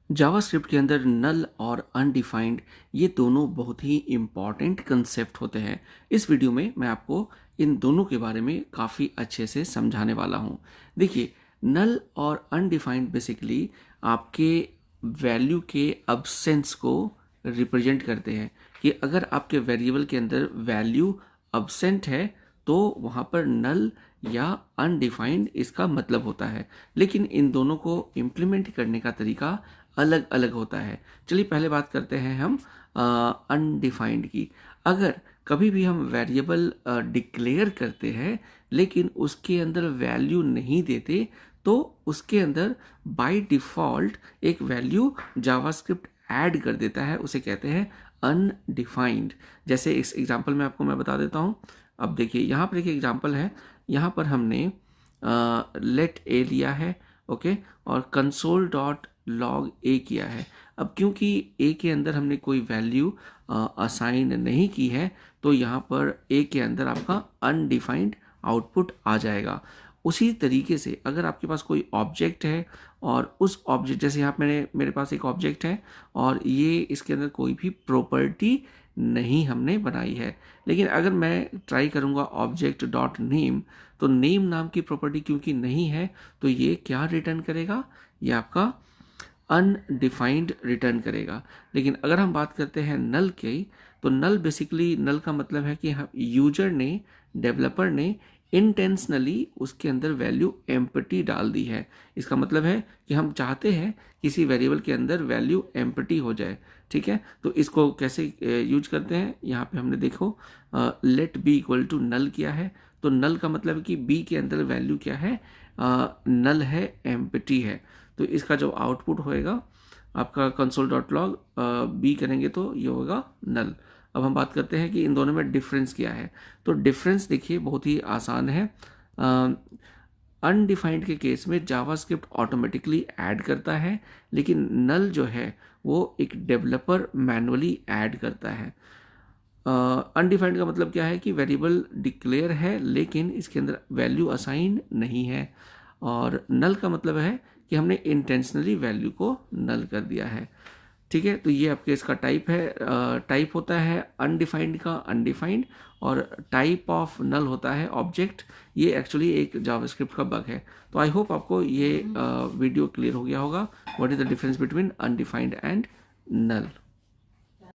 JavaScript के अंदर नल और अनडिफाइंड ये दोनों बहुत ही इम्पॉर्टेंट कंसेप्ट होते हैं। इस वीडियो में मैं आपको इन दोनों के बारे में काफ़ी अच्छे से समझाने वाला हूँ। देखिए, नल और अनडिफाइंड बेसिकली आपके वैल्यू के अब्सेंस को रिप्रेजेंट करते हैं कि अगर आपके वेरिएबल के अंदर वैल्यू अब्सेंट है तो वहाँ पर नल या अनडिफाइंड इसका मतलब होता है। लेकिन इन दोनों को इम्प्लीमेंट करने का तरीका अलग अलग होता है। चलिए पहले बात करते हैं हम अनडिफाइंड की। अगर कभी भी हम वेरिएबल डिक्लेयर करते हैं लेकिन उसके अंदर वैल्यू नहीं देते तो उसके अंदर बाय डिफ़ॉल्ट एक वैल्यू जावास्क्रिप्ट ऐड कर देता है, उसे कहते हैं अनडिफाइंड। जैसे इस एग्जांपल में आपको मैं बता देता हूँ। अब देखिए यहाँ पर एक एग्जांपल है, यहाँ पर हमने लेट ए लिया है, ओके, और कंसोल डॉट लॉग ए किया है। अब क्योंकि ए के अंदर हमने कोई वैल्यू असाइन नहीं की है तो यहाँ पर ए के अंदर आपका अनडिफाइंड आउटपुट आ जाएगा। उसी तरीके से अगर आपके पास कोई ऑब्जेक्ट है और उस ऑब्जेक्ट, जैसे यहाँ मेरे पास एक ऑब्जेक्ट है और ये इसके अंदर कोई भी प्रॉपर्टी नहीं हमने बनाई है, लेकिन अगर मैं ट्राई करूँगा ऑब्जेक्ट डॉट नेम, तो नेम नाम की प्रॉपर्टी क्योंकि नहीं है तो ये क्या रिटर्न करेगा, ये आपका अनडिफाइंड रिटर्न करेगा। लेकिन अगर हम बात करते हैं नल की, तो नल बेसिकली, नल का मतलब है कि यूजर ने, डेवलपर ने इंटेंशनली उसके अंदर वैल्यू एम्प्टी डाल दी है। इसका मतलब है कि हम चाहते हैं किसी वेरिएबल के अंदर वैल्यू एम्प्टी हो जाए, ठीक है। तो इसको कैसे यूज करते हैं, यहाँ पे हमने देखो let b equal to null किया है, तो नल का मतलब है कि बी के अंदर वैल्यू क्या है, नल है, एम्प्टी है। तो इसका जो आउटपुट होएगा आपका कंसोल डॉट लॉग बी करेंगे तो ये होगा नल। अब हम बात करते हैं कि इन दोनों में डिफरेंस क्या है। तो डिफरेंस देखिए बहुत ही आसान है। अनडिफाइंड के केस में जावास्क्रिप्ट ऑटोमेटिकली ऐड करता है, लेकिन नल जो है वो एक डेवलपर मैनुअली ऐड करता है। अनडिफाइंड का मतलब क्या है कि वेरिएबल डिक्लेयर है लेकिन इसके अंदर वैल्यू असाइन नहीं है। और नल का मतलब है कि हमने इंटेंशनली वैल्यू को नल कर दिया है, ठीक है। तो ये आपके इसका टाइप है। टाइप होता है अनडिफाइंड का अनडिफाइंड, और टाइप ऑफ नल होता है ऑब्जेक्ट। ये एक्चुअली एक जावास्क्रिप्ट का बग है। तो आई होप आपको ये वीडियो क्लियर हो गया होगा, what is the difference between undefined and null.